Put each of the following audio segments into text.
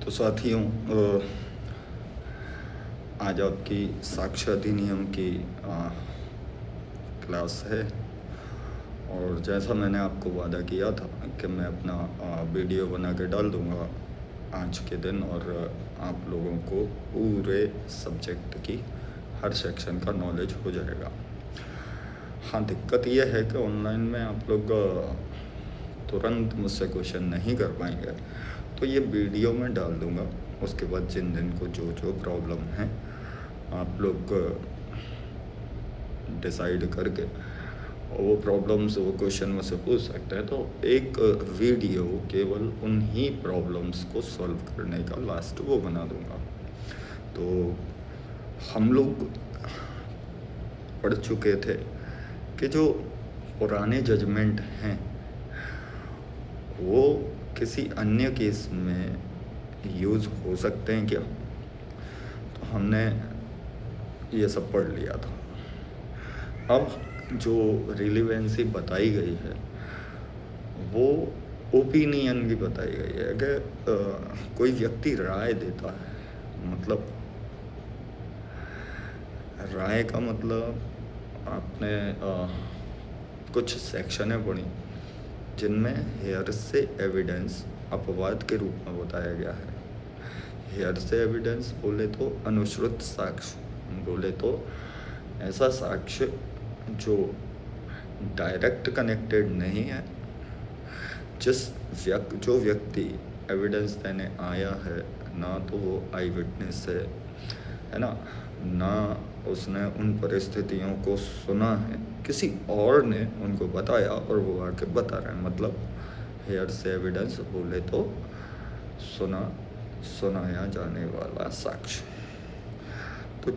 तो साथियों, आज आपकी साक्ष्य अधिनियम की क्लास है। और जैसा मैंने आपको वादा किया था कि मैं अपना वीडियो बना के डाल दूँगा आज के दिन, और आप लोगों को पूरे सब्जेक्ट की हर सेक्शन का नॉलेज हो जाएगा। हाँ, दिक्कत यह है कि ऑनलाइन में आप लोग तुरंत मुझसे क्वेश्चन नहीं कर पाएंगे, तो ये वीडियो में डाल दूँगा। उसके बाद जिन दिन को जो जो प्रॉब्लम है आप लोग डिसाइड करके वो प्रॉब्लम्स, वो क्वेश्चन मुझसे पूछ सकते हैं। तो एक वीडियो केवल उन्हीं प्रॉब्लम्स को सॉल्व करने का लास्ट वो बना दूँगा। तो हम लोग पढ़ चुके थे कि जो पुराने जजमेंट हैं वो किसी अन्य केस में यूज़ हो सकते हैं क्या, तो हमने ये सब पढ़ लिया था। अब जो रिलेवेंसी बताई गई है वो ओपिनियन की बताई गई है कि कोई व्यक्ति राय देता है, मतलब राय का मतलब आपने कुछ सेक्शनें पढ़ी जिनमें हेयर से एविडेंस अपवाद के रूप में बताया गया है। हेयर से एविडेंस बोले तो अनुश्रुत साक्ष्य, बोले तो ऐसा साक्ष्य जो डायरेक्ट कनेक्टेड नहीं है। जो व्यक्ति एविडेंस देने आया है ना तो वो आई विटनेस है ना, ना उसने उन परिस्थितियों को सुना है, किसी और ने उनको बताया और वो आके बता रहे हैं। मतलब हेयर से एविडेंस बोले तो सुनाया जाने वाला साक्ष्य। तो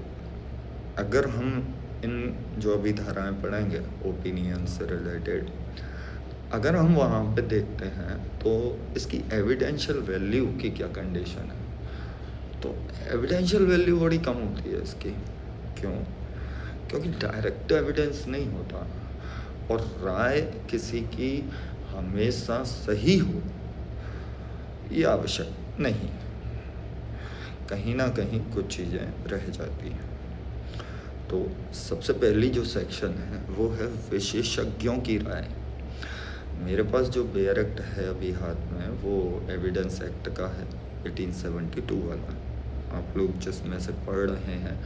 अगर हम इन जो अभी धाराएं पढ़ेंगे ओपिनियन से रिलेटेड, अगर हम वहाँ पे देखते हैं तो इसकी एविडेंशियल वैल्यू की क्या कंडीशन है, तो एविडेंशियल वैल्यू बड़ी कम होती है इसकी। क्यों? क्योंकि डायरेक्ट एविडेंस नहीं होता, और राय किसी की हमेशा सही हो ये आवश्यक नहीं, कहीं ना कहीं कुछ चीज़ें रह जाती हैं। तो सबसे पहली जो सेक्शन है वो है विशेषज्ञों की राय। मेरे पास जो बेयर एक्ट है अभी हाथ में वो एविडेंस एक्ट का है, 1872 वाला। आप लोग जिसमें से पढ़ रहे हैं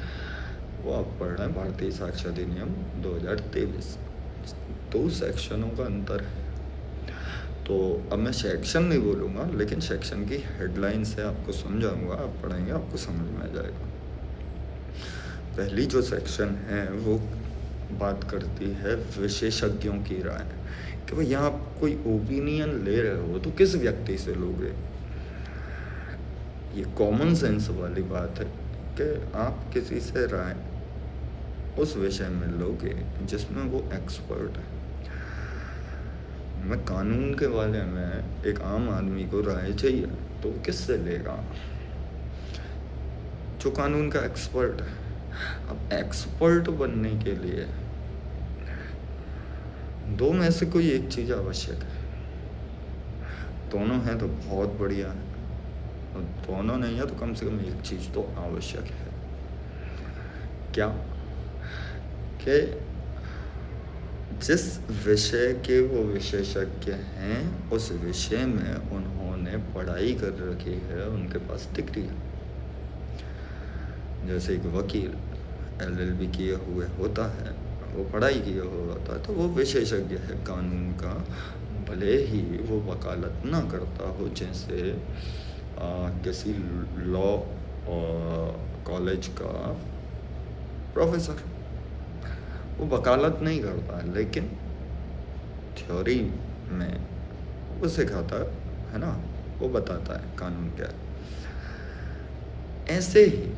वो आप पढ़ रहे हैं भारतीय साक्ष्य अधिनियम 2023। दो सेक्शनों का अंतर है। तो अब मैं सेक्शन नहीं बोलूँगा, लेकिन सेक्शन की हेडलाइन से आपको समझाऊंगा, आप पढ़ेंगे आपको समझ में आ जाएगा। पहली जो सेक्शन है वो बात करती है विशेषज्ञों की राय, कि भाई यहाँ आप कोई ओपिनियन ले रहे हो तो किस व्यक्ति से लोगे। ये कॉमन सेंस वाली बात है कि आप किसी से राय उस विषय में लोगे जिसमें वो एक्सपर्ट है। मैं कानून के बारे में एक आम आदमी को राय चाहिए तो किससे लेगा? जो कानून का एक्सपर्ट है। अब एक्सपर्ट बनने के लिए दो में से कोई एक चीज आवश्यक है। दोनों हैं तो बहुत बढ़िया है, और दोनों नहीं है तो कम से कम एक चीज तो आवश्यक है। क्या? कि जिस विषय के वो विशेषज्ञ हैं उस विषय में उन्होंने पढ़ाई कर रखी है, उनके पास डिग्री है। जैसे एक वकील LLB किए हुए होता है, वो पढ़ाई किए हुए होता है, तो वो विशेषज्ञ है कानून का, भले ही वो वकालत ना करता हो। जैसे किसी लॉ कॉलेज का प्रोफेसर, वो वकालत नहीं करता है लेकिन थ्योरी में वो सिखाता है ना, वो बताता है कानून क्या है। ऐसे ही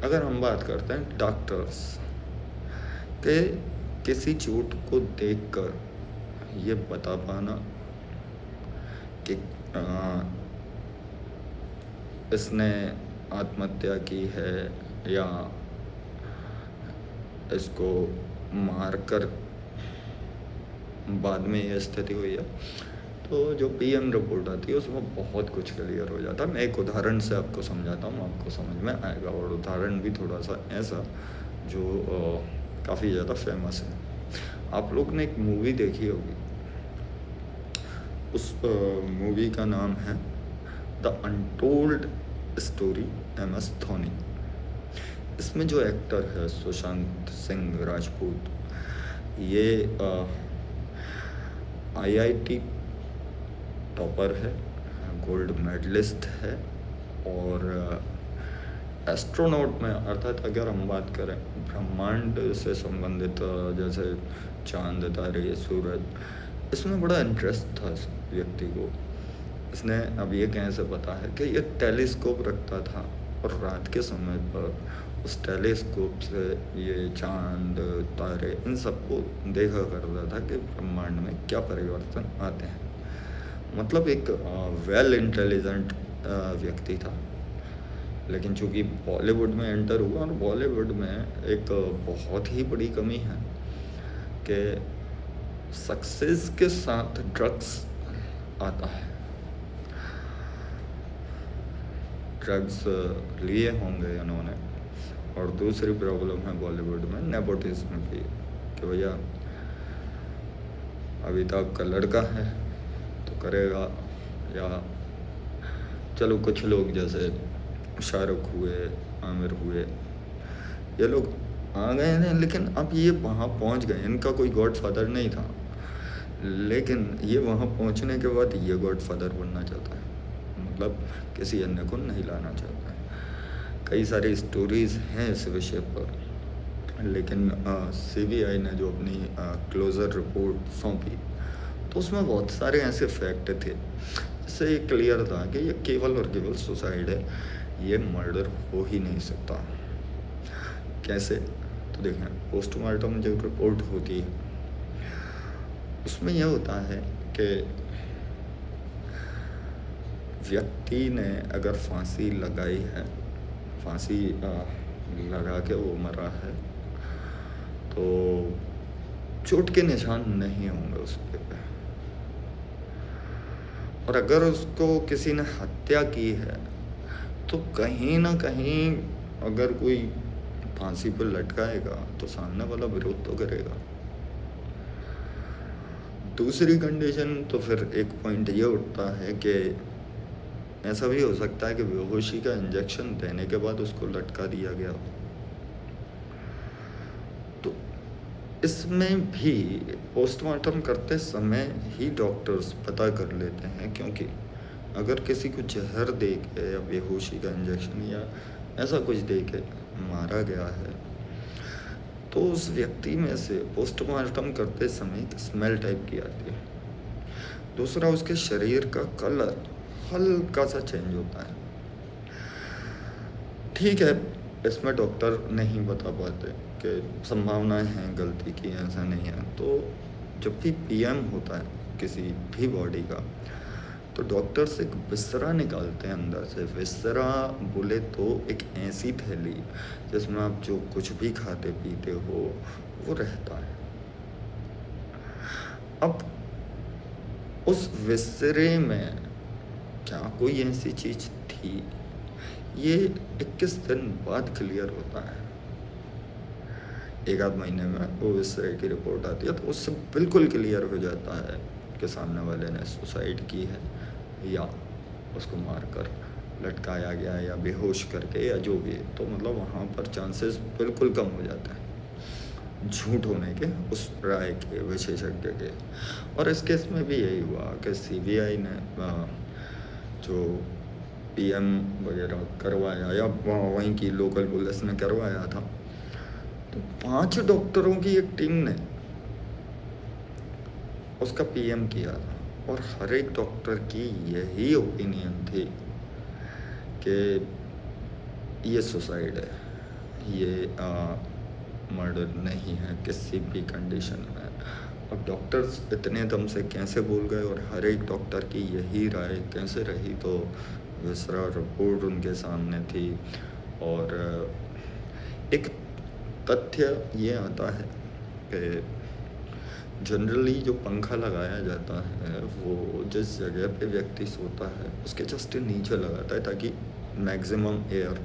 अगर हम बात करते हैं डॉक्टर्स के, किसी चोट को देखकर ये बता पाना कि इसने आत्महत्या की है या इसको मारकर बाद में ये स्थिति हुई है, तो जो पीएम रिपोर्ट आती है उसमें बहुत कुछ क्लियर हो जाता है। मैं एक उदाहरण से आपको समझाता हूँ, आपको समझ में आएगा। और उदाहरण भी थोड़ा सा ऐसा जो काफ़ी ज़्यादा फेमस है। आप लोग ने एक मूवी देखी होगी, उस मूवी का नाम है the untold story MS Dhoni. इसमें जो एक्टर है सुशांत सिंह राजपूत, ये IIT टॉपर है, गोल्ड मेडलिस्ट है, और एस्ट्रोनॉट में, अर्थात अगर हम बात करें ब्रह्मांड से संबंधित जैसे चांद, तारे, सूरज, इसमें बड़ा इंटरेस्ट था इस व्यक्ति को। इसने अब ये कैसे पता है कि ये टेलीस्कोप रखता था और रात के समय पर उस टेलीस्कोप से ये चांद, तारे, इन सबको देखा करता था कि ब्रह्मांड में क्या परिवर्तन आते हैं। मतलब एक वेल इंटेलिजेंट व्यक्ति था। लेकिन चूँकि बॉलीवुड में एंटर हुआ, और बॉलीवुड में एक बहुत ही बड़ी कमी है कि सक्सेस के साथ ड्रग्स आता है। ड्रग्स लिए होंगे इन्होंने। और दूसरी प्रॉब्लम है बॉलीवुड में नेपोटिज्म की, कि भैया अमिताभ का लड़का है तो करेगा, या चलो कुछ लोग जैसे शाहरुख हुए, आमिर हुए, ये लोग आ गए हैं, लेकिन अब ये वहाँ पहुँच गए। इनका कोई गॉड फादर नहीं था, लेकिन ये वहाँ पहुँचने के बाद ये गॉड फादर बनना चाहता है, मतलब किसी अन्य को नहीं लाना चाहता है। कई सारी स्टोरीज़ हैं इस विषय पर, लेकिन CBI ने जो अपनी क्लोज़र रिपोर्ट सौंपी, तो उसमें बहुत सारे ऐसे फैक्ट थे जिससे ये क्लियर था कि ये केवल और केवल सुसाइड है, ये मर्डर हो ही नहीं सकता। कैसे? तो देखें, पोस्टमार्टम जो रिपोर्ट होती है उसमें यह होता है कि व्यक्ति ने अगर फांसी लगाई है, फांसी लगा के वो मरा है, तो चोट के निशान नहीं होंगे उस पे। और अगर उसको किसी ने हत्या की है तो कहीं ना कहीं अगर कोई फांसी पर लटकाएगा तो सामने वाला विरोध तो करेगा। दूसरी कंडीशन तो फिर एक पॉइंट ये उठता है कि ऐसा भी हो सकता है कि बेहोशी का इंजेक्शन देने के बाद उसको लटका दिया गया। तो इसमें भी पोस्टमार्टम करते समय ही डॉक्टर्स पता कर लेते हैं, क्योंकि अगर किसी को जहर दे के या बेहोशी का इंजेक्शन या ऐसा कुछ दे के मारा गया है, तो उस व्यक्ति में से पोस्टमार्टम करते समय स्मेल टाइप की आती है। दूसरा, उसके शरीर का कलर हल्का सा चेंज होता है। ठीक है, इसमें डॉक्टर नहीं बता पाते कि संभावनाएं हैं गलती की, ऐसा नहीं है। तो जब भी PM होता है किसी भी बॉडी का, तो डॉक्टर्स एक विसरा निकालते हैं अंदर से। विसरा बोले तो एक ऐसी थैली जिसमें आप जो कुछ भी खाते पीते हो वो रहता है। अब उस विसरे में क्या कोई ऐसी चीज थी, ये 21 दिन बाद क्लियर होता है। एक आध महीने में वो विसरे की रिपोर्ट आती है, तो उससे बिल्कुल क्लियर हो जाता है कि सामने वाले ने सुसाइड की है या उसको मारकर लटकाया गया या बेहोश करके या जो भी है। तो मतलब वहाँ पर चांसेस बिल्कुल कम हो जाते हैं झूठ होने के, उस राय के, विशेषज्ञ के। और इस केस में भी यही हुआ कि CBI ने जो PM वगैरह करवाया या वहीं की लोकल पुलिस ने करवाया था, तो 5 डॉक्टरों की एक टीम ने उसका PM किया था, और हर एक डॉक्टर की यही ओपिनियन थी कि ये सुसाइड है, ये मर्डर नहीं है किसी भी कंडीशन में। अब डॉक्टर्स इतने दम से कैसे बोल गए और हर एक डॉक्टर की यही राय कैसे रही? तो विसरा रिपोर्ट उनके सामने थी। और एक तथ्य ये आता है कि जनरली जो पंखा लगाया जाता है वो जिस जगह पे व्यक्ति सोता है उसके जस्ट नीचे लगाता है ताकि मैक्सिमम एयर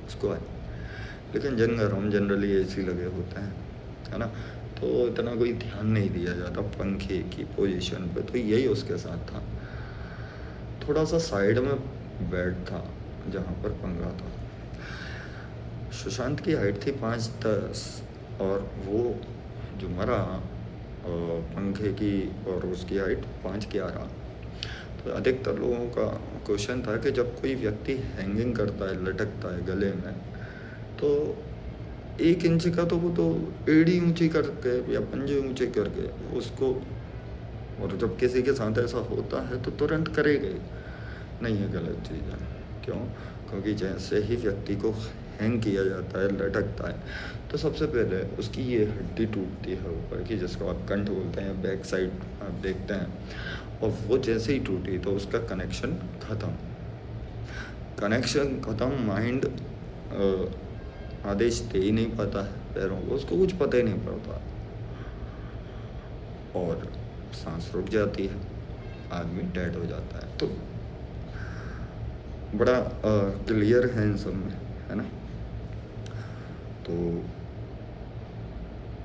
उसको आए। लेकिन जिन घरों में जनरली एसी लगे होते हैं, है ना, तो इतना कोई ध्यान नहीं दिया जाता पंखे की पोजीशन पे। तो यही उसके साथ था, थोड़ा सा साइड में बेड था जहाँ पर पंखा था। सुशांत की हाइट थी 5'10" और वो जो मरा पंखे की और उसकी हाइट 5'11". तो अधिकतर लोगों का क्वेश्चन था कि जब कोई व्यक्ति हैंगिंग करता है, लटकता है गले में, तो 1 इंच का तो वो तो एड़ी ऊंची करके या पंजे ऊंचे करके उसको, और जब किसी के साथ ऐसा होता है तो तुरंत करेगा ही नहीं। है गलत चीज़ है। क्यों? क्योंकि जैसे ही व्यक्ति को हैंग किया जाता है, लटकता है, तो सबसे पहले उसकी ये हड्डी टूटती है ऊपर की, जिसको आप कंठ बोलते हैं, बैक साइड आप देखते हैं। और वो जैसे ही टूटी तो उसका कनेक्शन ख़त्म। माइंड आदेश दे ही नहीं पाता है पैरों को, उसको कुछ पता ही नहीं पड़ता और सांस रुक जाती है, आदमी डेड हो जाता है। तो बड़ा क्लियर है इन सब में, है ना। तो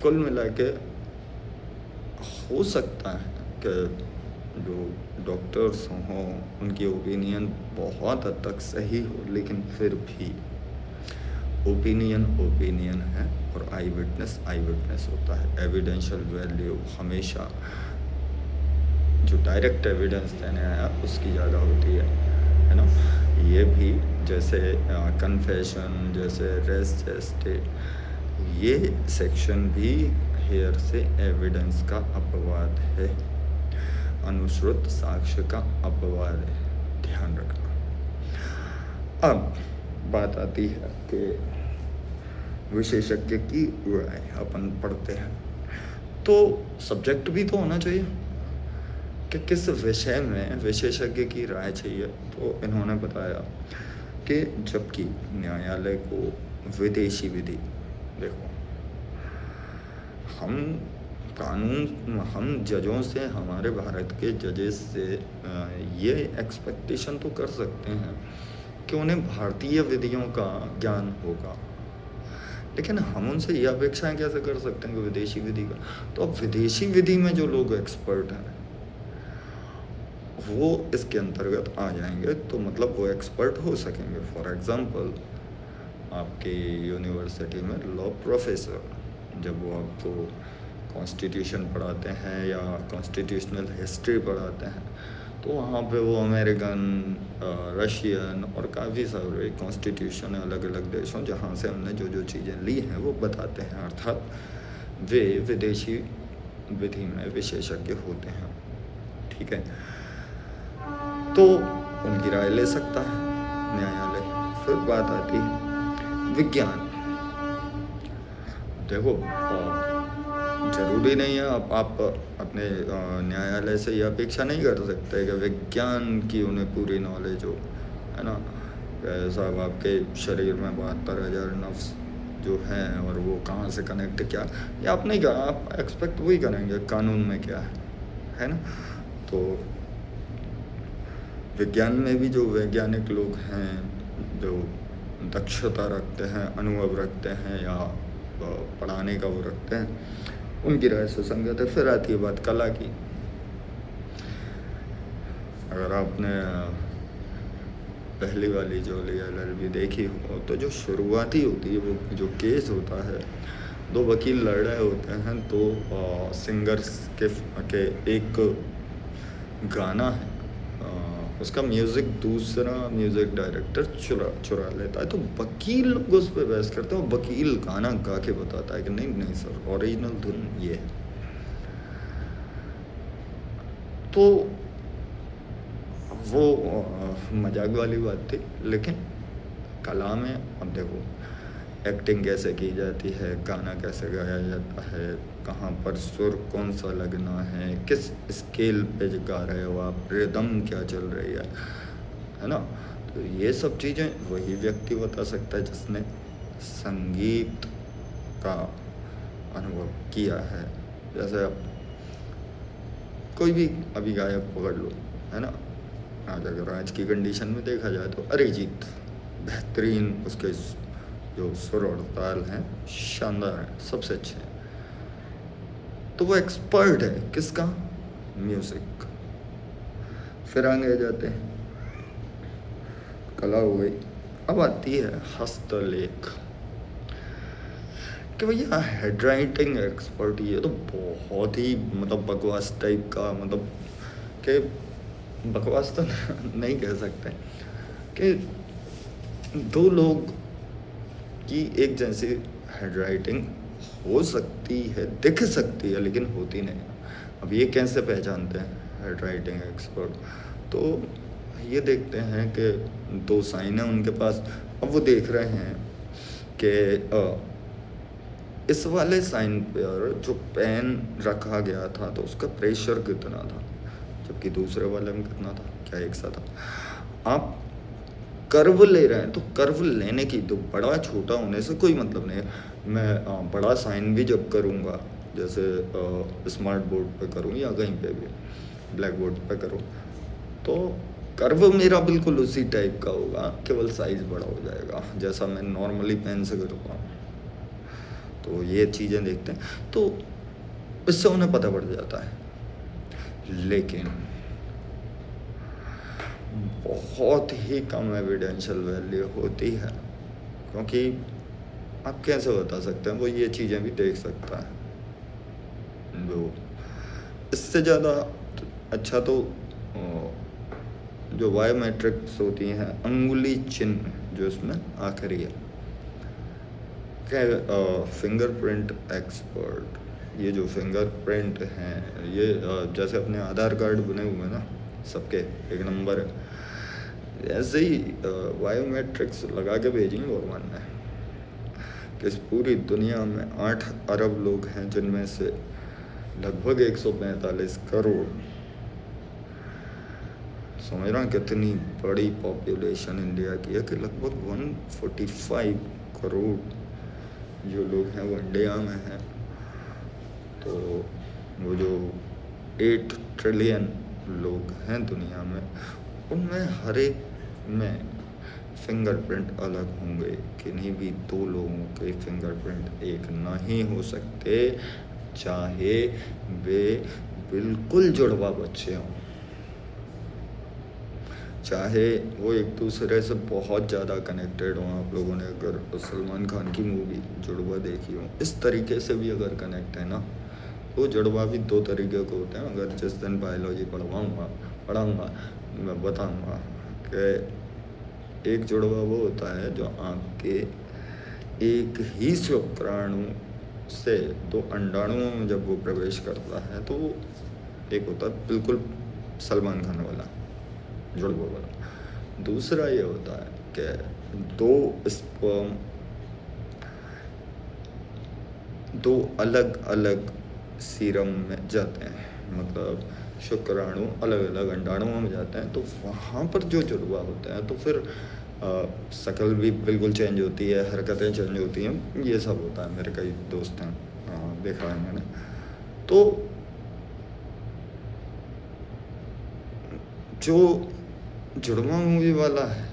कुल मिला के हो सकता है कि जो डॉक्टर्स हों उनकी ओपिनियन बहुत हद तक सही हो, लेकिन फिर भी ओपिनियन है और आई विटनेस होता है। एविडेंशियल वैल्यू हमेशा जो डायरेक्ट एविडेंस देने आया उसकी ज़्यादा होती है ना। ये भी जैसे कन्फेशन, जैसे रेस्ट टेस्ट, ये सेक्शन भी हेयर से एविडेंस का अपवाद है, अनुश्रुत साक्ष्य का अपवाद है, ध्यान रखना। अब बात आती है कि विशेषज्ञ की राय अपन पढ़ते हैं, तो सब्जेक्ट भी तो होना चाहिए कि किस विषय में विशेषज्ञ की राय चाहिए। तो इन्होंने बताया कि जबकि न्यायालय को विदेशी विधि, देखो हम जजों से, हमारे भारत के जजेस से ये एक्सपेक्टेशन तो कर सकते हैं कि उन्हें भारतीय विधियों का ज्ञान होगा, लेकिन हम उनसे ये अपेक्षाएं कैसे कर सकते हैं कि विदेशी विधि का। तो अब विदेशी विधि में जो लोग एक्सपर्ट हैं वो इसके अंतर्गत आ जाएंगे, तो मतलब वो एक्सपर्ट हो सकेंगे। फॉर एग्जांपल, आपके यूनिवर्सिटी में लॉ प्रोफेसर जब वो आपको कॉन्स्टिट्यूशन पढ़ाते हैं या कॉन्स्टिट्यूशनल हिस्ट्री पढ़ाते हैं, तो वहाँ पे वो अमेरिकन, रशियन और काफ़ी सारे कॉन्स्टिट्यूशन है अलग अलग देशों जहाँ से हमने जो जो चीज़ें ली हैं वो बताते हैं, अर्थात वे विदेशी विधि में विशेषज्ञ होते हैं। ठीक है, तो उनकी राय ले सकता है न्यायालय। फिर बात आती है विज्ञान। देखो जरूरी नहीं है आप अपने न्यायालय से ये अपेक्षा नहीं कर सकते कि विज्ञान की उन्हें पूरी नॉलेज हो, है ना। साहब आपके शरीर में 72,000 नर्व्स जो हैं और वो कहाँ से कनेक्ट, क्या, ये आप नहीं कहा, आप एक्सपेक्ट वही करेंगे कानून में क्या है ना। तो विज्ञान में भी जो वैज्ञानिक लोग हैं, जो दक्षता रखते हैं, अनुभव रखते हैं या पढ़ाने का वो रखते हैं, उनकी राय सुसंगत है। फिर आती है बात कला की। अगर आपने पहली वाली जो LLB देखी हो, तो जो शुरुआती होती है, वो जो केस होता है, 2 वकील लड़ रहे होते हैं, तो सिंगर्स के एक गाना है, उसका म्यूज़िक दूसरा म्यूज़िक डायरेक्टर चुरा लेता है, तो वकील लोग उस पर बहस करते हैं। वकील गाना गा के बताता है कि नहीं सर, ओरिजिनल धुन ये है। तो वो मजाक वाली बात थी, लेकिन कला में अब देखो एक्टिंग कैसे की जाती है, गाना कैसे गाया जाता है, कहाँ पर सुर कौन सा लगना है, किस स्केल पे गा रहे हो आप, रिदम क्या चल रही है ना। तो ये सब चीज़ें वही व्यक्ति बता सकता है जिसने संगीत का अनुभव किया है। जैसे अब कोई भी अभी गायक पकड़ लो, है ना, आज अगर आज की कंडीशन में देखा जाए तो अरिजीत बेहतरीन, उसके जो सुर और ताल हैं शानदार हैं, सबसे अच्छे हैं। तो वो एक्सपर्ट है किसका? म्यूजिक। फिर आगे जाते हैं, कला हो गई। अब आती है हस्तलेख, कि भैया हेड राइटिंग एक्सपर्ट, ये तो बहुत ही मतलब बकवास टाइप का, मतलब कि बकवास तो नहीं कह सकते, कि दो लोग की एक जैसी हेड राइटिंग हो सकती है, दिख सकती है, लेकिन होती नहीं। अब ये कैसे पहचानते हैं हेड राइटिंग एक्सपर्ट? तो ये देखते हैं कि दो साइन है उनके पास, अब वो देख रहे हैं कि इस वाले साइन पर जो पेन रखा गया था तो उसका प्रेशर कितना था, जबकि दूसरे वाले में कितना था, क्या एक सा था। आप कर्व ले रहे हैं तो कर्व लेने की तो बड़ा छोटा होने से कोई मतलब नहीं है। मैं बड़ा साइन भी जब करूँगा, जैसे स्मार्ट बोर्ड पे करूँ या कहीं पे भी ब्लैक बोर्ड पे करूँ, तो कर्व मेरा बिल्कुल उसी टाइप का होगा, केवल साइज़ बड़ा हो जाएगा जैसा मैं नॉर्मली पेन से करता हूँ। तो ये चीज़ें देखते हैं तो इससे उन्हें पता पड़ जाता है। लेकिन बहुत ही कम एविडेंशियल वैल्यू होती है, क्योंकि आप कैसे बता सकते हैं, वो ये चीज़ें भी देख सकता है। जो इससे ज़्यादा अच्छा तो जो बायोमेट्रिक्स होती हैं, अंगुली चिन्ह जो इसमें आखिरी है, फिंगरप्रिंट एक्सपर्ट, ये जो फिंगरप्रिंट हैं ये जैसे अपने आधार कार्ड बने हुए हैं ना सबके एक नंबर है, ऐसे ही बायोमेट्रिक्स लगा के भेजेंगे भगवान ने कि इस पूरी दुनिया में 8 अरब लोग हैं, जिनमें से लगभग 145 करोड़, समझ रहा कितनी बड़ी पॉपुलेशन इंडिया की है, कि लगभग 145 करोड़ जो लोग हैं वो इंडिया में हैं। तो वो जो 8 ट्रिलियन लोग हैं दुनिया में, उनमें हर एक में फिंगरप्रिंट अलग होंगे, किन्हीं भी दो लोगों के फिंगरप्रिंट एक नहीं हो सकते, चाहे वे बिल्कुल जुड़वा बच्चे हों, चाहे वो एक दूसरे से बहुत ज़्यादा कनेक्टेड हों। आप लोगों ने अगर सलमान खान की मूवी जुड़वा देखी हो, इस तरीके से भी अगर कनेक्ट है ना, तो जुड़वा भी 2 तरीके के होते हैं। अगर जिस दिन बायोलॉजी पढ़ाऊँगा मैं बताऊँगा कि एक जुड़वा वो होता है जो आपके एक ही शुक्राणु से 2 अंडाणुओं में जब वो प्रवेश करता है, तो एक होता है बिल्कुल सलमान खान वाला जुड़वा वाला। दूसरा ये होता है कि 2 स्पर्म 2 अलग अलग सीरम में जाते हैं, मतलब शुक्राणु अलग अलग अंडाणुओं में जाते हैं, तो वहाँ पर जो जुड़वा होता है तो फिर शक्ल भी बिल्कुल चेंज होती है, हरकतें चेंज होती हैं, ये सब होता है। मेरे कई दोस्त हैं, देखा है मैंने। तो जो जुड़वा मूवी वाला है,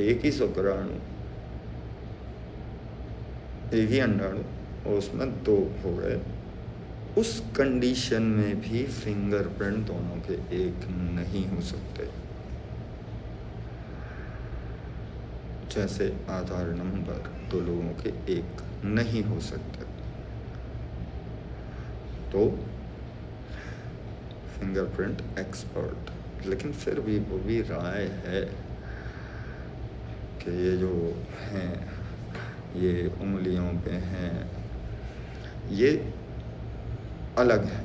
एक ही शुक्राणु एक ही अंडाणु और उसमें 2 हो गए, उस कंडीशन में भी फिंगरप्रिंट दोनों के एक नहीं हो सकते। जैसे आधार नंबर 2 लोगों के एक नहीं हो सकते, तो फिंगरप्रिंट एक्सपर्ट, लेकिन फिर भी वो भी राय है कि ये जो हैं ये उंगलियों पे हैं, ये अलग है।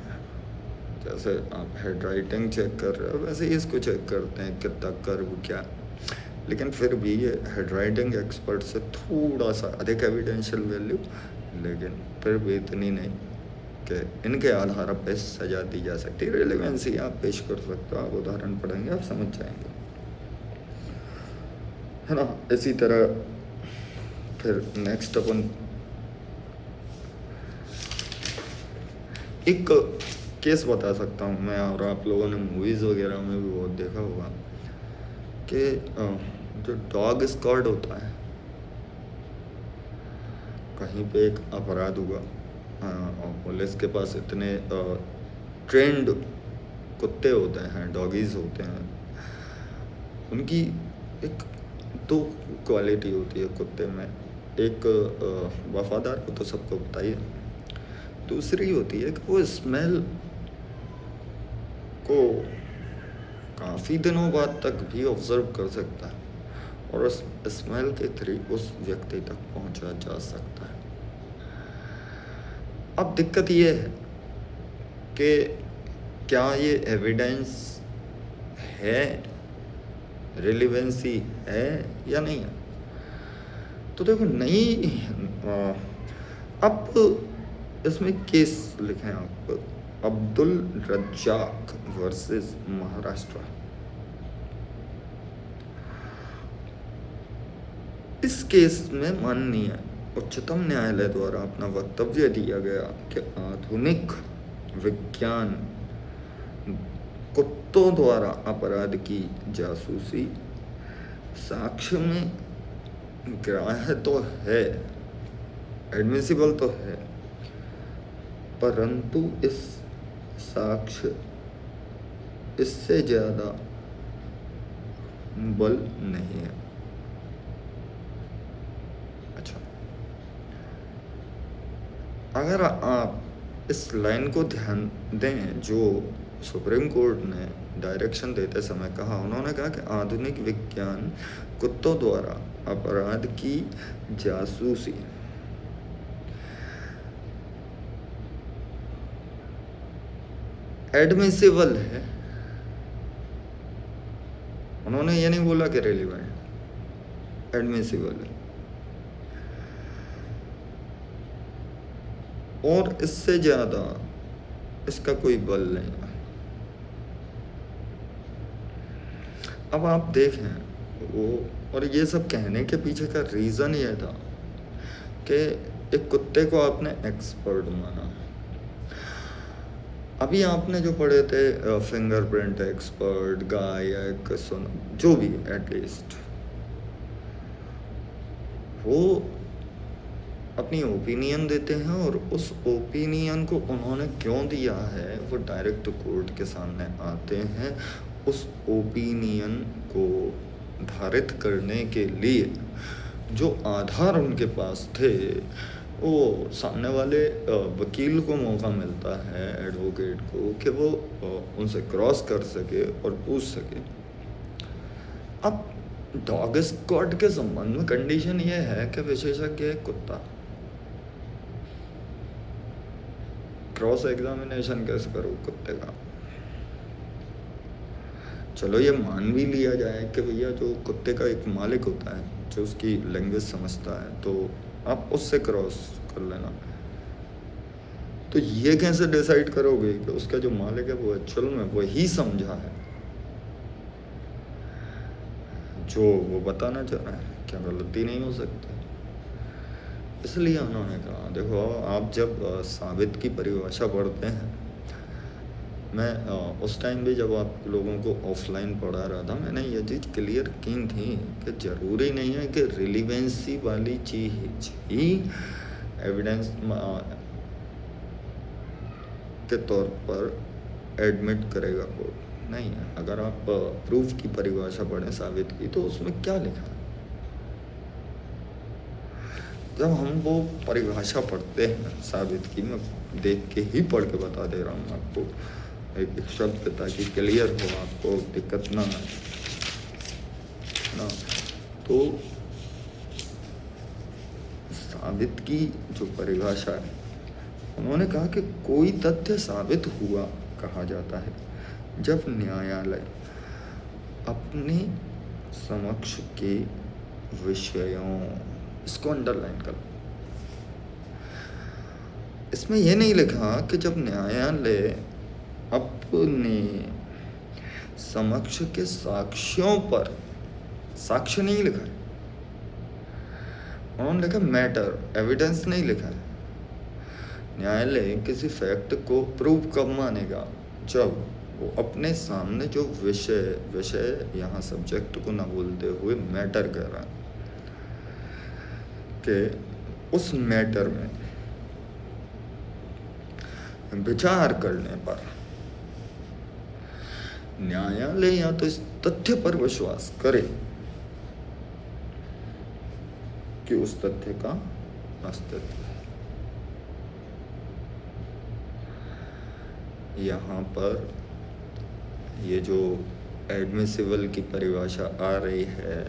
जैसे आप हेड राइटिंग चेक कर रहे हो, वैसे ही इसको चेक करते हैं कितना कर्व क्या, लेकिन फिर भी ये हेड राइटिंग एक्सपर्ट से थोड़ा सा अधिक एविडेंशियल वैल्यू, लेकिन फिर भी इतनी नहीं कि इनके आधार पर सजा दी जा सकती है। रिलेवेंसी आप पेश कर सकते हो, आप उदाहरण पढ़ेंगे आप समझ जाएंगे, है ना। इसी तरह फिर नेक्स्ट अपन एक केस बता सकता हूँ मैं, और आप लोगों ने मूवीज़ वगैरह में भी बहुत देखा होगा कि जो डॉग स्क्वाड होता है, कहीं पे एक अपराध हुआ और पुलिस के पास इतने ट्रेंड कुत्ते होते हैं, डॉगीज़ होते हैं, उनकी एक दो क्वालिटी होती है कुत्ते में। एक वफादार को तो सबको पता ही है, दूसरी होती है कि वो स्मेल को काफ़ी दिनों बाद तक भी ऑब्जर्व कर सकता है और उस स्मेल के थ्रू उस व्यक्ति तक पहुंचा जा सकता है। अब दिक्कत ये है कि क्या ये एविडेंस है, रिलेवेंसी है या नहीं है। तो देखो नहीं, अब इसमें केस लिखे आप, अब्दुल रज्जाक वर्सेस महाराष्ट्र। इस केस में माननीय उच्चतम न्यायालय द्वारा अपना वक्तव्य दिया गया कि आधुनिक विज्ञान कुत्तों द्वारा अपराध की जासूसी साक्ष्य में ग्राह्य तो है, एडमिसिबल तो है, परंतु इस साक्ष्य इससे ज़्यादा बल नहीं है। अच्छा, अगर आप इस लाइन को ध्यान दें जो सुप्रीम कोर्ट ने डायरेक्शन देते समय कहा, उन्होंने कहा कि आधुनिक विज्ञान कुत्तों द्वारा अपराध की जासूसी एडमिसिबल है। उन्होंने ये नहीं बोला कि रेलिवेंट, एडमिसिबल है। और इससे ज़्यादा इसका कोई बल नहीं है। अब आप देखें वो, और ये सब कहने के पीछे का रीज़न ये था कि एक कुत्ते को आपने एक्सपर्ट माना। अभी आपने जो पढ़े थे फिंगरप्रिंट एक्सपर्ट, गायक, जो भी एटलीस्ट, वो अपनी ओपिनियन देते हैं और उस ओपिनियन को उन्होंने क्यों दिया है वो डायरेक्ट कोर्ट के सामने आते हैं। उस ओपिनियन को धारित करने के लिए जो आधार उनके पास थे वो सामने वाले वकील को मौका मिलता है, एडवोकेट को, कि वो उनसे क्रॉस कर सके और पूछ सके। अब डॉग स्क्वाड के संबंध में कंडीशन ये है कि विशेषज्ञ कुत्ता, क्रॉस एग्जामिनेशन कैसे करो कुत्ते का। चलो ये मान भी लिया जाए कि भैया जो कुत्ते का एक मालिक होता है जो उसकी लैंग्वेज समझता है, तो आप उससे क्रॉस कर लेना। तो ये कैसे डिसाइड करोगे कि उसका जो मालिक है वो एक्चुअल में वही समझा है जो वो बताना चाह रहा है, क्या गलती नहीं हो सकती। इसलिए उन्होंने कहा, देखो आप जब साबित की परिभाषा पढ़ते हैं, मैं उस टाइम भी जब आप लोगों को ऑफलाइन पढ़ा रहा था, मैंने ये चीज़ क्लियर की थी कि ज़रूरी नहीं है कि रिलीवेंसी वाली चीज़ ही एविडेंस के तौर पर एडमिट करेगा कोर्ट। नहीं है, अगर आप प्रूफ की परिभाषा पढ़ें, साबित की, तो उसमें क्या लिखा है। जब हम वो परिभाषा पढ़ते हैं साबित की, मैं देख के ही पढ़ के बता दे रहा हूँ आपको एक शब्द, ताकि क्लियर हो, आपको दिक्कत ना आए ना। तो साबित की जो परिभाषा है, उन्होंने कहा कि कोई तथ्य साबित हुआ कहा जाता है जब न्यायालय अपने समक्ष के विषयों, इसको अंडरलाइन कर, इसमें यह नहीं लिखा कि जब न्यायालय अपने समक्ष के साक्ष्यों पर, साक्ष्य नहीं लिखा है, उन्होंने लिखा मैटर, एविडेंस नहीं लिखा है। न्यायालय किसी फैक्ट को प्रूव कब मानेगा? जब वो अपने सामने जो विषय यहाँ सब्जेक्ट को ना बोलते हुए मैटर कह रहा है कि उस मैटर में विचार करने पर न्यायालय या तो इस तथ्य पर विश्वास करे कि उस तथ्य का अस्तित्व है। यहाँ पर ये जो एडमिसिबल की परिभाषा आ रही है,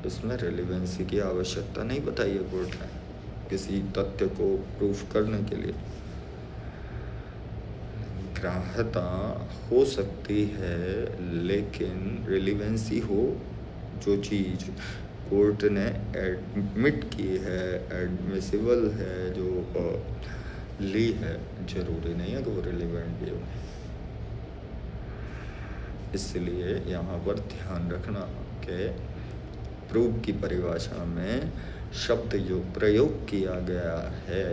इसमें रिलेवेंसी की आवश्यकता नहीं बताई है कोर्ट ने किसी तथ्य को प्रूफ करने के लिए। ग्राह्यता हो सकती है, लेकिन रिलेवेंसी हो जो चीज़ कोर्ट ने एडमिट की है, एडमिसिबल है, जो ली है, जरूरी नहीं है कि वो रिलेवेंट भी हो। इसलिए यहाँ पर ध्यान रखना कि प्रूफ की परिभाषा में शब्द जो प्रयोग किया गया है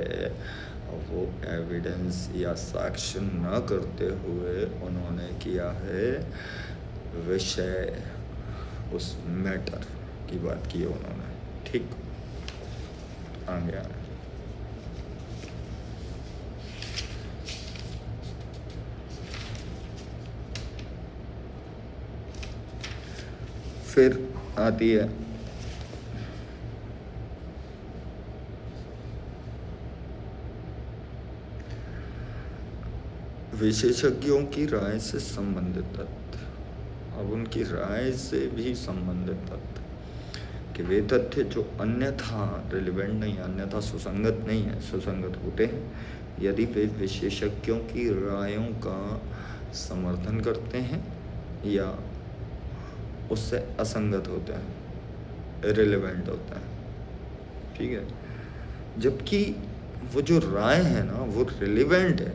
वो एविडेंस या साक्ष्य न करते हुए उन्होंने किया है विषय, उस मैटर की बात की है उन्होंने। ठीक, आगे आए। फिर आती है विशेषज्ञों की राय से संबंधित तथ्य। अब उनकी राय से भी संबंधित तथ्य कि वे तथ्य जो अन्यथा रिलेवेंट नहीं, अन्यथा सुसंगत नहीं है, सुसंगत होते हैं यदि वे विशेषज्ञों की रायों का समर्थन करते हैं या उससे असंगत होते हैं, इररिलेवेंट होता है। ठीक है, जबकि वो जो राय है ना वो रिलेवेंट है,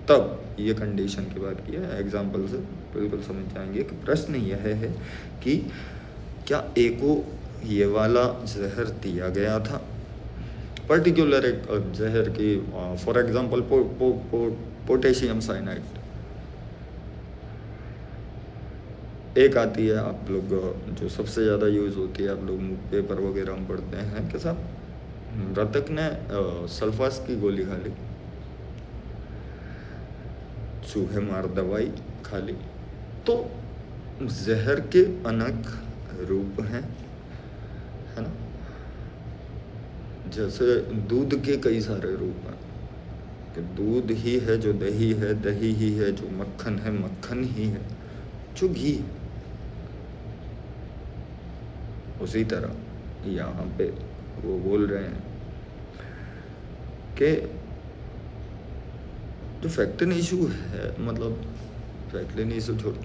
तब ये कंडीशन की बात की है। एग्जाम्पल से बिल्कुल समझ जाएंगे कि प्रश्न यह है कि क्या ए को ये वाला जहर दिया गया था, पर्टिकुलर एक जहर की, फॉर एग्जाम्पल पोटेशियम साइनाइड। एक आती है, आप लोग जो सबसे ज़्यादा यूज़ होती है, आप लोग पेपर वगैरह में पढ़ते हैं कि साहब मृतक ने सल्फास की गोली खा ली, चूहे मार दवाई खा ली, तो जहर के अनेक रूप हैं, है ना। जैसे दूध के कई सारे रूप हैं कि दूध ही है जो दही है, दही ही है जो मक्खन है, मक्खन ही है जो घी। उसी तरह यहाँ पे वो बोल रहे हैं कि जो फैक्टन इशू है, मतलब फैक्टन इशू छोड़ो,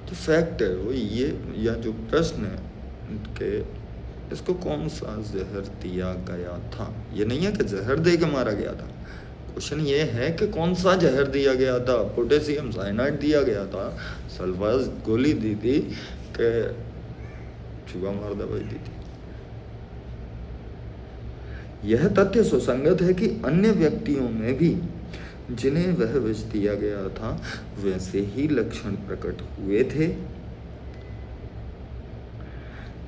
जो फैक्ट है वो ये, या जो प्रश्न है कि इसको कौन सा जहर दिया गया था, ये नहीं है कि जहर दे के मारा गया था। क्वेश्चन ये है कि कौन सा जहर दिया गया था। पोटेशियम साइनाइड दिया गया था, सल्फास गोली दी थी, कि चूहा मार दवाई दी थी। यह तथ्य सुसंगत है कि अन्य व्यक्तियों में भी जिन्हें वह विष दिया गया था वैसे ही लक्षण प्रकट हुए थे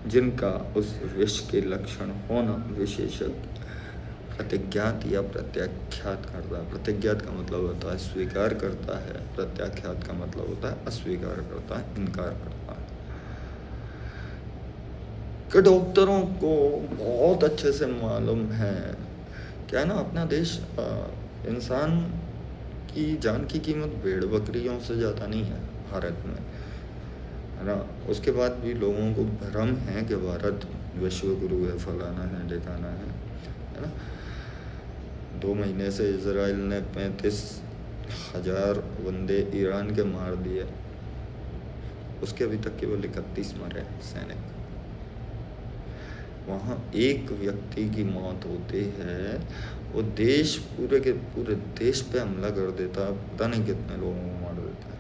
जिनका उस विष के लक्षण होना विशेषज्ञ प्रतिज्ञात या प्रत्याख्यात करता है। प्रतिज्ञात का मतलब होता है स्वीकार करता है, प्रत्याख्यात का मतलब होता है अस्वीकार करता है, इनकार करता है। कि डॉक्टरों को बहुत अच्छे से मालूम है, क्या है ना, अपना देश इंसान की जान की कीमत भेड़ बकरियों से ज़्यादा नहीं है भारत में, है ना। उसके बाद भी लोगों को भ्रम है कि भारत विश्व गुरु है, फलाना है, ढिकाना है ना। 2 महीने से इजराइल ने 35,000 बंदे ईरान के मार दिए, उसके अभी तक केवल 31 मरे सैनिक। वहाँ एक व्यक्ति की मौत होती है, वो देश पूरे के पूरे देश पे हमला कर देता है, पता नहीं कितने लोगों को मार देता है।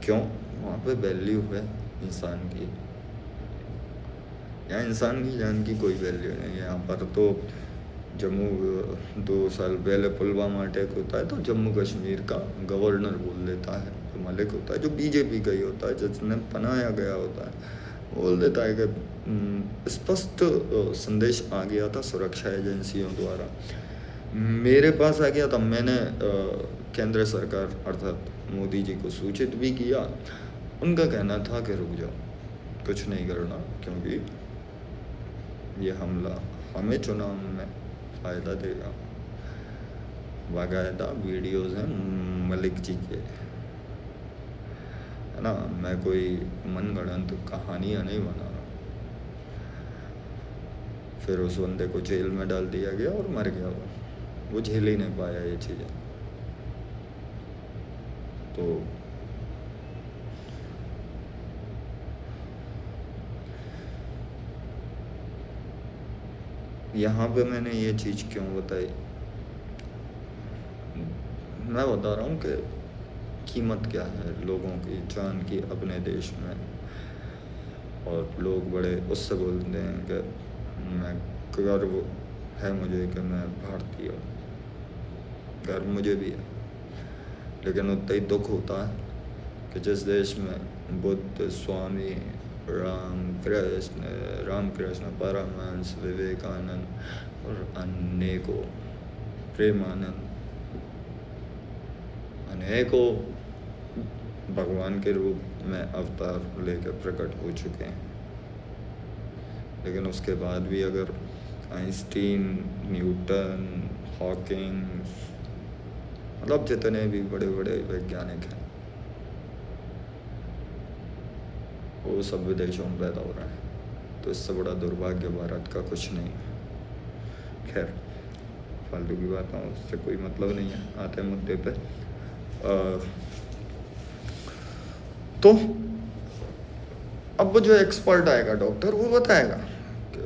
क्यों? वहाँ पे वैल्यू है इंसान की, यहाँ इंसान की जान की कोई वैल्यू नहीं है। यहाँ पर तो जम्मू 2 साल पहले पुलवामा अटैक होता है तो जम्मू कश्मीर का गवर्नर बोल देता है, जो मलिक होता है, जो बीजेपी का ही होता है, जिसने बनाया गया होता है, बोल देता है कि स्पष्ट संदेश आ गया था सुरक्षा एजेंसियों द्वारा, मेरे पास आ गया था। मैंने केंद्र सरकार अर्थात मोदी जी को सूचित भी किया। उनका कहना था कि रुक जाओ, कुछ नहीं करना, क्योंकि ये हमला हमें चुनाव में फ़ायदा देगा। बाकायदा वीडियोज़ हैं मलिक जी के, है ना, मैं कोई मनगढ़ंत कहानियाँ नहीं बना रहा। फिर उस बंदे को जेल में डाल दिया गया और मर गया वो झेल ही नहीं पाया ये चीज़ें। तो यहाँ पे मैंने ये चीज़ क्यों बताई, मैं बता रहा हूँ कि कीमत क्या है लोगों की जान की अपने देश में। और लोग बड़े उससे बोलते हैं कि मैं गर्व है मुझे कि मैं भारतीय हूँ, गर्व मुझे भी है, लेकिन उतना ही दुख होता है कि जिस देश में बुद्ध, स्वामी रामकृष्ण परमहंस, विवेकानंद और अनेकों प्रेमानंद, अनेकों भगवान के रूप में अवतार लेकर प्रकट हो चुके हैं, लेकिन उसके बाद भी अगर आइंस्टीन, न्यूटन, हॉकिंग, मतलब जितने भी बड़े बड़े वैज्ञानिक हैं वो सब विदेशों में पैदा हो रहा है, तो इससे बड़ा दुर्भाग्य भारत का कुछ नहीं है। खैर, फालतू की बातों उससे कोई मतलब नहीं है, आते हैं मुद्दे पे। तो अब वो जो एक्सपर्ट आएगा डॉक्टर, वो बताएगा कि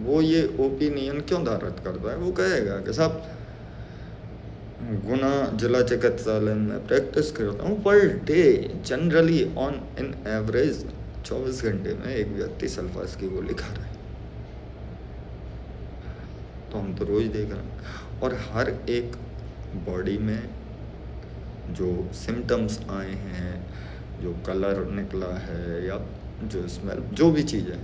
वो ये ओपिनियन क्यों धारित करता है। वो कहेगा कि साहब गुना जिला चिकित्सालय में प्रैक्टिस करता हूँ per day, generally on in average 24 घंटे में एक व्यक्ति सल्फास की गोली खा रहा है। तो हम तो रोज देख रहे हैं, और हर एक बॉडी में जो सिम्टम्स आए हैं, जो कलर निकला है या जो स्मेल, जो भी चीज़ है,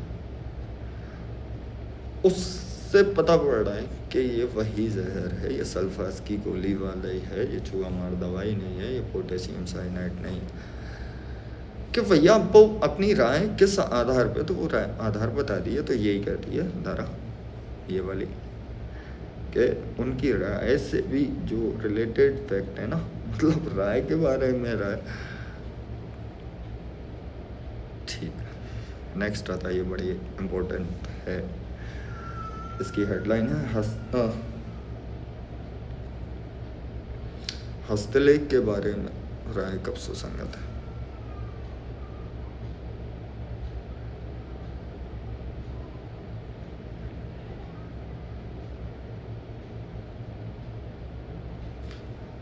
उससे पता पड़ रहा है कि ये वही जहर है, ये सल्फास की गोली वाला ही है, ये चूहा मार दवाई नहीं है, ये पोटेशियम साइनाइड नहीं है। कि भैया वो अपनी राय किस आधार पे, तो वो राय आधार बता दी है, तो यही कहती है धारा ये वाली, कि उनकी राय से भी जो रिलेटेड फैक्ट है ना, मतलब राय के बारे में राय। ठीक, नेक्स्ट आता है, ये बड़ी इम्पोर्टेंट है। इसकी हेडलाइन है हस्तलेख के बारे में राय कब सुसंगत है।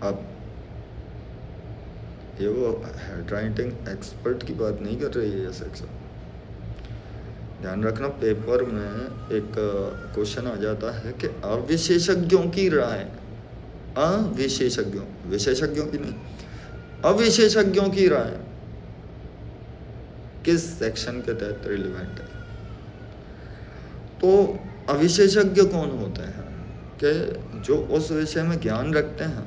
अब ये वो हैंडराइटिंग एक्सपर्ट की बात नहीं कर रही है ये सेक्शन, ध्यान रखना। पेपर में एक क्वेश्चन आ जाता है कि अविशेषज्ञों की राय, अविशेषज्ञों, विशेषज्ञों की नहीं, अविशेषज्ञों की राय किस सेक्शन के तहत रिलेवेंट है। तो अविशेषज्ञ कौन होते हैं कि जो उस विषय में ज्ञान रखते हैं,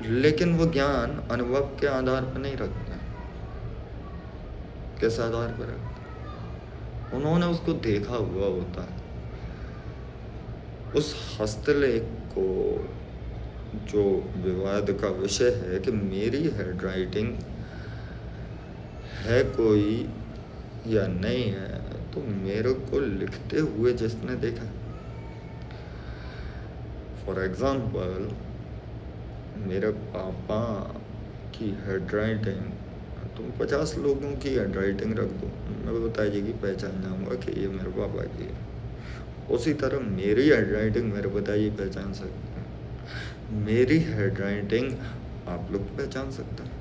लेकिन वो ज्ञान अनुभव के आधार पर नहीं रखते। किस आधार पर रखते? उन्होंने उसको देखा हुआ होता है। उस हस्तलेख को, जो विवाद का विषय है कि मेरी हैंडराइटिंग है कोई या नहीं है, तो मेरे को लिखते हुए जिसने देखा, फॉर एग्जाम्पल मेरे पापा की हैंडराइटिंग, तुम 50 लोगों की हैंडराइटिंग रख दो, मैं पिताजी की पहचान जाऊंगा कि ये मेरे पापा की है। उसी तरह मेरी हैंडराइटिंग मेरे पिताजी पहचान सकते हैं, मेरी हैंडराइटिंग आप लोग पहचान सकते हैं।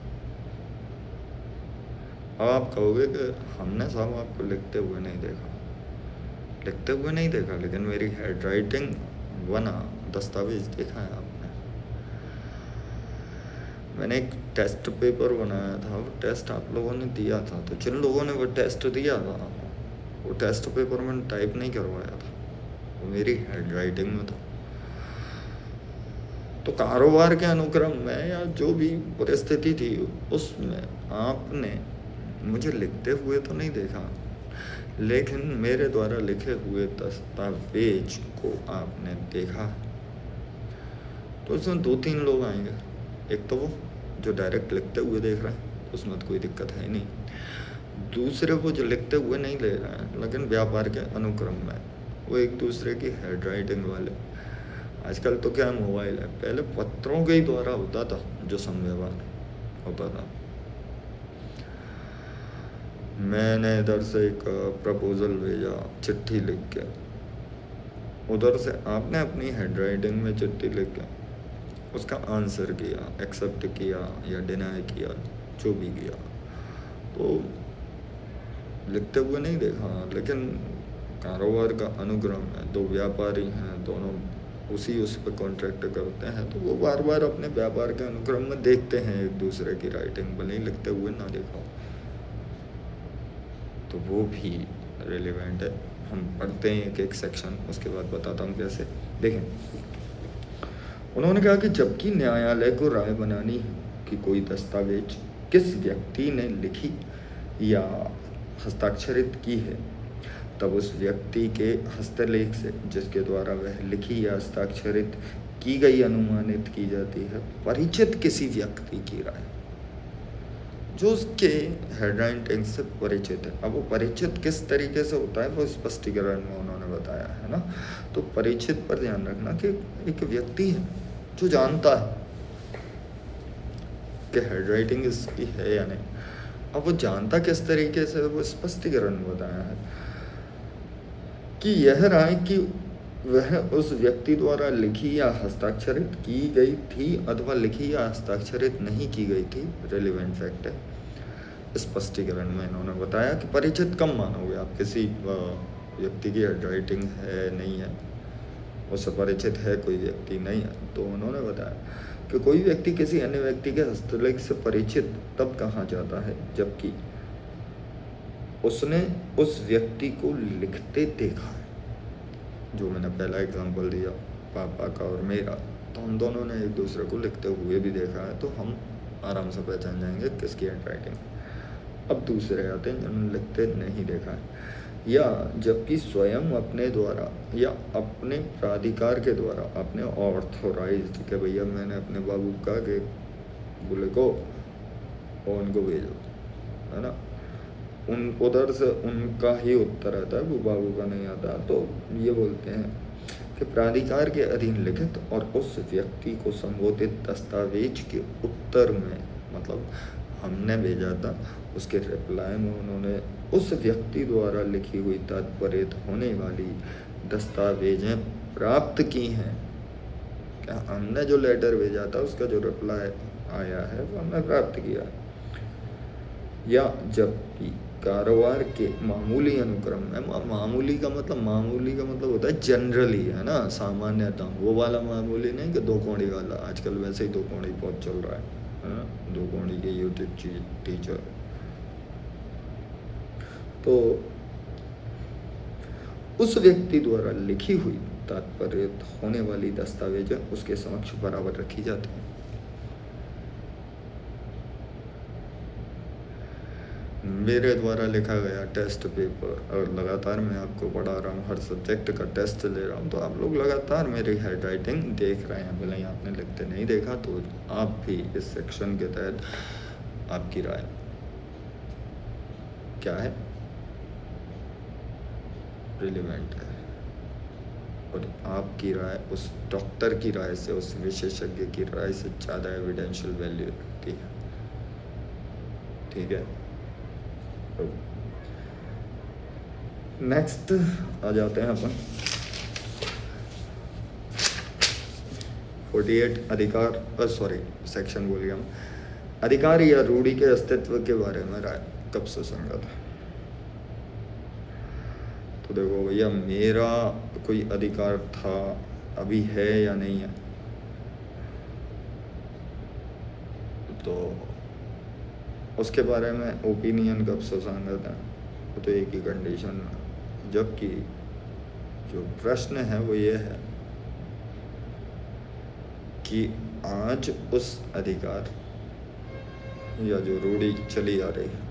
अब आप कहोगे कि हमने साहब आपको लिखते हुए नहीं देखा, लिखते हुए नहीं देखा, लेकिन मेरी हैंड राइटिंग बना दस्तावेज देखा है आपने। मैंने एक टेस्ट पेपर बनाया था, वो टेस्ट आप लोगों ने दिया था, तो जिन लोगों ने वो टेस्ट दिया था वो टेस्ट पेपर मैंने टाइप नहीं करवाया था, वो मेरी हैंड राइटिंग में था। तो कारोबार के अनुक्रम में या जो भी परिस्थिति थी उसमें आपने मुझे लिखते हुए तो नहीं देखा, लेकिन मेरे द्वारा लिखे हुए दस्तावेज को आपने देखा। तो उसमें 2-3 लोग आएंगे। एक तो वो जो डायरेक्ट लिखते हुए देख रहे हैं, उसमें तो कोई दिक्कत है ही नहीं। दूसरे वो जो लिखते हुए नहीं ले रहे हैं, लेकिन व्यापार के अनुक्रम में वो एक दूसरे की हैंड राइटिंग वाले। आजकल तो क्या मोबाइल है, पहले पत्रों के ही द्वारा होता था जो संव्यवहार होता था। मैंने इधर से एक प्रपोजल भेजा चिट्ठी लिख के, उधर से आपने अपनी हैंड राइटिंग में चिट्ठी लिख के उसका आंसर किया, एक्सेप्ट किया या डिनाई किया, जो भी किया। तो लिखते हुए नहीं देखा, लेकिन कारोबार का अनुक्रम है, दो व्यापारी हैं, दोनों उस पर कॉन्ट्रैक्ट करते हैं, तो वो बार बार अपने व्यापार के अनुक्रम में देखते हैं एक दूसरे की राइटिंग, भले ही लिखते हुए ना देखा, तो वो भी रिलेवेंट है। हम पढ़ते हैं एक एक सेक्शन, उसके बाद बताता हूँ कैसे। देखें, उन्होंने कहा कि जबकि न्यायालय को राय बनानी है कि कोई दस्तावेज किस व्यक्ति ने लिखी या हस्ताक्षरित की है, तब उस व्यक्ति के हस्तलेख से जिसके द्वारा वह लिखी या हस्ताक्षरित की गई अनुमानित की जाती है परिचित किसी व्यक्ति की राय, जो उसके हैंड राइटिंग से परिचित है। अब वो परिचित किस तरीके से होता है वो स्पष्टीकरण में उन्होंने बताया है ना। तो परिचित पर ध्यान रखना कि एक व्यक्ति है जो जानता है कि हैंड राइटिंग इसकी है या नहीं। अब वो जानता किस तरीके से, वो स्पष्टीकरण में बताया है कि यह राय कि वह उस व्यक्ति द्वारा लिखी या हस्ताक्षरित की गई थी अथवा लिखी या हस्ताक्षरित नहीं की गई थी, रेलिवेंट फैक्ट है। स्पष्टीकरण में इन्होंने बताया कि परिचित कम मानोगे आप, किसी व्यक्ति की हैंड राइटिंग है नहीं है, उससे परिचित है कोई व्यक्ति नहीं है, तो उन्होंने बताया कि कोई व्यक्ति किसी अन्य व्यक्ति के हस्तलेख से परिचित तब कहा जाता है जबकि उसने उस व्यक्ति को लिखते देखा है। जो मैंने पहला एग्जांपल दिया पापा का और मेरा, तो हम दोनों ने एक दूसरे को लिखते हुए भी देखा है, तो हम आराम से पहचान जाएंगे किसकी हैंड राइटिंग। अब दूसरे आते हैं जिन्होंने लिखते नहीं देखा है, या जबकि स्वयं अपने द्वारा या अपने प्राधिकार के द्वारा अपने ऑथोराइज्ड कि भैया मैंने अपने बाबू का के बोले को और उनको भेजो, है ना, उन उधर से उनका ही उत्तर आता है, वो बाबू का नहीं आता। तो ये बोलते हैं कि प्राधिकार के अधीन लिखित और उस व्यक्ति को संबोधित दस्तावेज के उत्तर में, मतलब हमने भेजा था, उसके रिप्लाई में उन्होंने उस व्यक्ति द्वारा लिखी हुई तात्पर्य होने वाली दस्तावेजें प्राप्त की हैं। क्या हमने जो लेटर भेजा था उसका जो रिप्लाई आया है वो हमने प्राप्त किया। या जबकि कारोबार के मामूली अनुक्रम में, मामूली का मतलब होता है जनरली, है ना, सामान्यतः, वो वाला मामूली नहीं कि दो कौड़ी वाला, आजकल वैसे ही दो कौड़ी बहुत चल रहा है ना, दो कौड़ी के यूट्यूब टीचर। तो उस व्यक्ति द्वारा लिखी हुई तात्पर्य होने वाली दस्तावेज उसके समक्ष बराबर रखी जाती है। मेरे द्वारा लिखा गया टेस्ट पेपर, और लगातार मैं आपको पढ़ा रहा हूँ, हर सब्जेक्ट का टेस्ट ले रहा हूँ, तो आप लोग लगातार मेरी हैंड राइटिंग देख रहे हैं, भले ही आपने लिखते नहीं देखा, तो आप भी इस सेक्शन के तहत आपकी राय क्या है, रिलेवेंट है, और आपकी राय उस डॉक्टर की राय से, उस विशेषज्ञ की राय से ज़्यादा एविडेंशियल वैल्यू रखती है। ठीक है, नेक्स्ट आ जाते हैं अपन 48 अधिकार, सेक्शन बोल गया हम, अधिकार या रूढ़ी के अस्तित्व के बारे में राय कब से संगत है। तो देखो भैया, मेरा कोई अधिकार था, अभी है या नहीं है, तो उसके बारे में ओपिनियन कब सुसंगत है, वो तो एक ही कंडीशन में, जबकि जो प्रश्न है वो ये है कि आज उस अधिकार या जो रूढ़ी चली आ रही है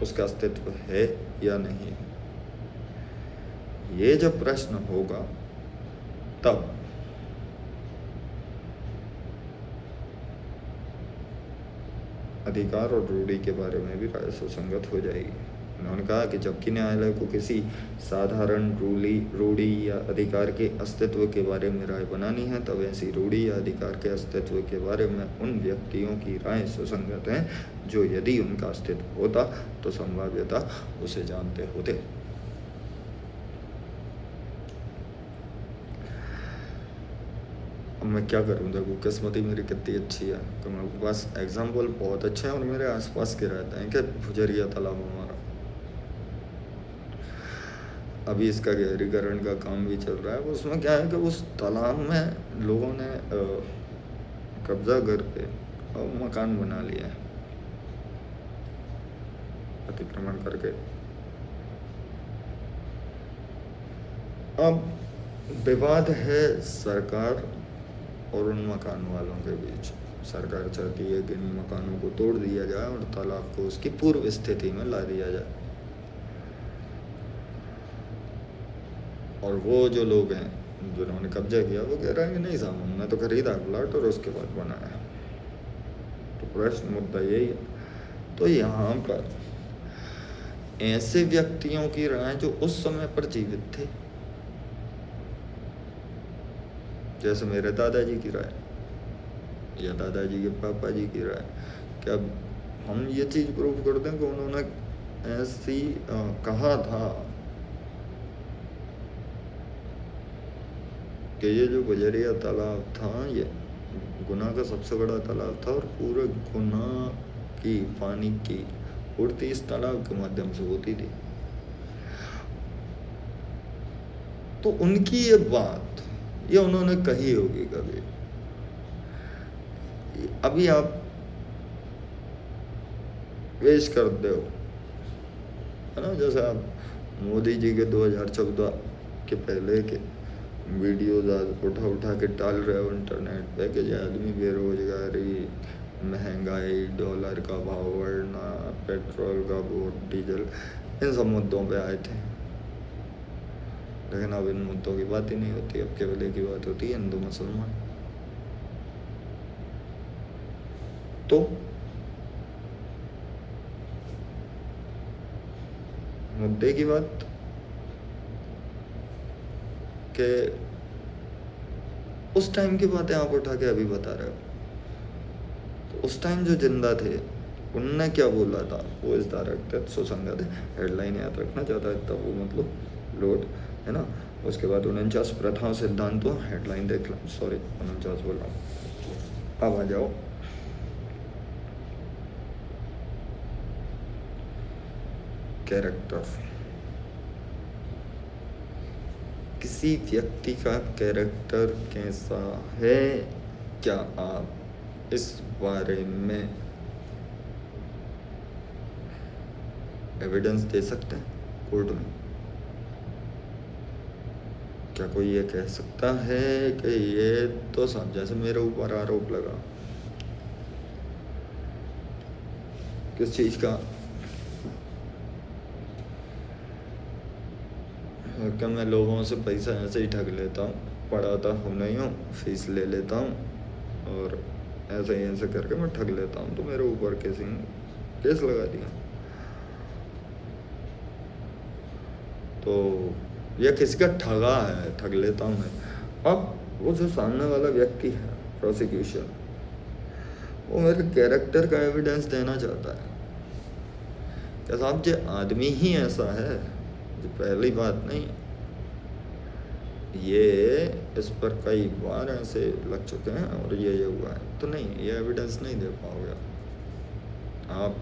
उसका अस्तित्व है या नहीं है। ये जब प्रश्न होगा तब अधिकार और रूढ़ी के बारे में भी राय सुसंगत हो जाएगी। उन्होंने कहा कि जबकि न्यायालय को किसी साधारण रूढ़ी या अधिकार के अस्तित्व के बारे में राय बनानी है, तब ऐसी रूढ़ी या अधिकार के अस्तित्व के बारे में उन व्यक्तियों की राय सुसंगत है जो यदि उनका अस्तित्व होता तो संभाव्यता उसे जानते होते। अब मैं क्या करूँ, देखो किस्मती मेरी कितनी अच्छी है कि मेरे पास एग्जाम्पल बहुत अच्छे हैं और मेरे आसपास के रहते हैं कि भुजरिया तालाब हमारा, अभी इसका गहरीकरण का काम भी चल रहा है। उसमें क्या है कि उस तालाब में लोगों ने कब्जा करके मकान बना लिया है अतिक्रमण करके। अब विवाद है सरकार और उन मकान वालों के बीच। सरकार चाहती है कि इन मकानों को तोड़ दिया जाए और तालाब को उसकी पूर्व स्थिति में ला दिया जाए, और वो जो लोग हैं जिन्होंने कब्जा किया वो कह रहे हैं कि नहीं साहब, हमने तो खरीदा प्लाट और उसके बाद बनाया। तो प्रश्न मुद्दा यही है। तो यहाँ पर ऐसे व्यक्तियों की राय जो उस समय पर जीवित थे, जैसे मेरे दादाजी की राय या दादाजी के पापा जी की राय, क्या हम ये चीज प्रूव कर दें कि उन्होंने ऐसी कहा था कि ये जो गुजरिया तालाब था ये गुना का सबसे बड़ा तालाब था और पूरे गुना की पानी की पूर्ति इस तालाब के माध्यम से होती थी। तो उनकी ये बात ये उन्होंने कही होगी कभी। अभी आप पेश कर दो, है ना, जैसे आप मोदी जी के 2014 के पहले के वीडियोज आज उठा के डाल रहे हो इंटरनेट पे कि आदमी बेरोजगारी, महंगाई, डॉलर का भाव बढ़ना, पेट्रोल का बोट, डीजल, इन सब मुद्दों पे आए थे। लेकिन अब इन मुद्दों की बात ही नहीं होती, अब केवल एक ही बात होती है, हिंदू मुसलमान। तो मुद्दे की बात कि उस टाइम की बातें आप उठा के अभी बता रहे हो, तो उस टाइम जो जिंदा थे उनने क्या बोला था वो इस डायरेक्ट सुसंगत है। हेडलाइन याद रखना चाहता है तब वो मतलब लोड है ना। उसके बाद 49 प्रथाओं सिद्धांतों, हेडलाइन देख लो, सॉरी 49 बोल रहा हूँ। अब आ जाओ कैरेक्टर। किसी व्यक्ति का कैरेक्टर कैसा है, क्या आप इस बारे में एविडेंस दे सकते हैं कोर्ट में? क्या कोई ये कह सकता है कि ये तो सब, जैसे मेरे ऊपर आरोप लगा किस चीज का, कि मैं लोगों से पैसा ऐसे ही ठग लेता हूँ, पढ़ाता हूँ नहीं हूँ, फीस ले लेता हूँ और ऐसे ही ऐसे करके मैं ठग लेता हूँ, तो मेरे ऊपर केस लगा दिया। तो यह किसी का ठगा है, ठग लेता हूँ मैं। अब वो जो सामने वाला व्यक्ति है, प्रोसिक्यूशन, वो मेरे कैरेक्टर का एविडेंस देना चाहता है क्या साहब ये आदमी ही ऐसा है। जो पहली बात नहीं, ये इस पर कई बार ऐसे लग चुके हैं और ये हुआ है, तो नहीं, ये एविडेंस नहीं दे पाओगे आप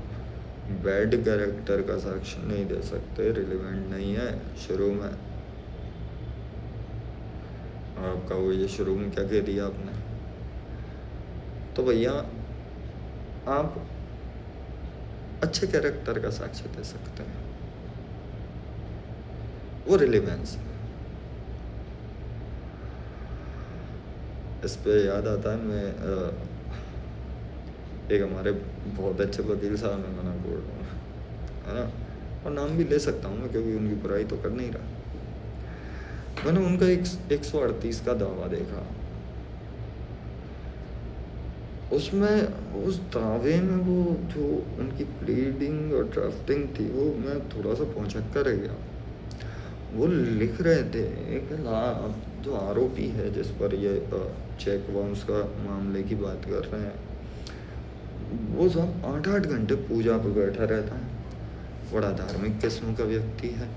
बैड कैरेक्टर का साक्ष्य नहीं दे सकते, रिलेवेंट नहीं है शुरू में। आपका वो ये शुरू में क्या कह दिया आपने? तो भैया आप अच्छे कैरेक्टर का साक्ष्य दे सकते हैं, वो रिलेवेंस है। इस पे याद आता है, मैं एक हमारे बहुत अच्छे वकील साहब ने, मना बोल रहा हूँ, है ना, और नाम भी ले सकता हूँ मैं क्योंकि उनकी बुराई तो कर नहीं रहा। मैंने उनका 138 का दावा देखा, उसमें उस दावे में वो जो उनकी प्लीडिंग और ड्राफ्टिंग थी, वो मैं थोड़ा सा पहुँचक्का रह गया। वो लिख रहे थे कि जो आरोपी है जिस पर ये चेक बाउंस का मामले की बात कर रहे हैं, वो सब 8-8 घंटे पूजा पर बैठा रहता है, बड़ा धार्मिक किस्म का व्यक्ति है,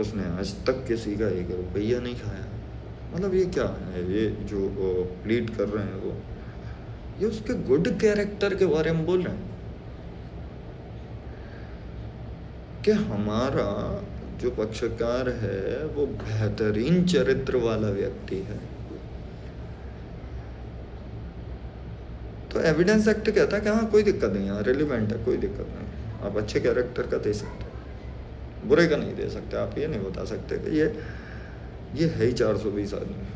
उसने आज तक किसी का 1 रुपया नहीं खाया। मतलब ये क्या है, ये जो प्लीड कर रहे हैं वो, ये उसके गुड कैरेक्टर के बारे में बोल रहे हैं कि हमारा जो पक्षकार है वो बेहतरीन चरित्र वाला व्यक्ति है। तो एविडेंस एक्ट कहता है कि हाँ कोई दिक्कत नहीं है, रिलेवेंट है, कोई दिक्कत नहीं, आप अच्छे कैरेक्टर का दे सकते हो, बुरे का नहीं दे सकते। आप ये नहीं बता सकते कि ये है ही 420 आदमी,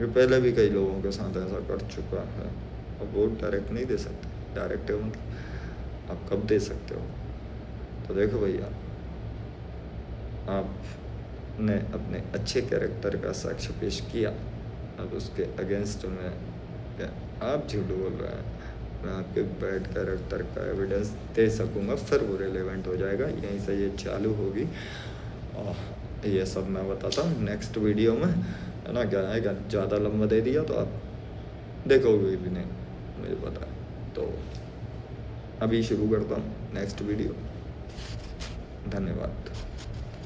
ये पहले भी कई लोगों के साथ ऐसा कर चुका है। अब वो डायरेक्ट नहीं दे सकते, डायरेक्ट मतलब आप कब दे सकते हो? तो देखो भैया, आपने अपने अच्छे कैरेक्टर का साक्ष्य पेश किया, अब उसके अगेंस्ट में क्या आप झूठ बोल रहे हैं, मैं आपके बैड कैरेक्टर का एविडेंस दे सकूंगा, फिर वो रिलेवेंट हो जाएगा, यहीं से ये चालू होगी। और ये सब मैं बताता हूँ नेक्स्ट वीडियो में, है ना। क्या है, क्या ज़्यादा लंबा दे दिया तो आप देखोगे भी नहीं, मुझे पता है। तो अभी शुरू करता हूँ नेक्स्ट वीडियो। धन्यवाद।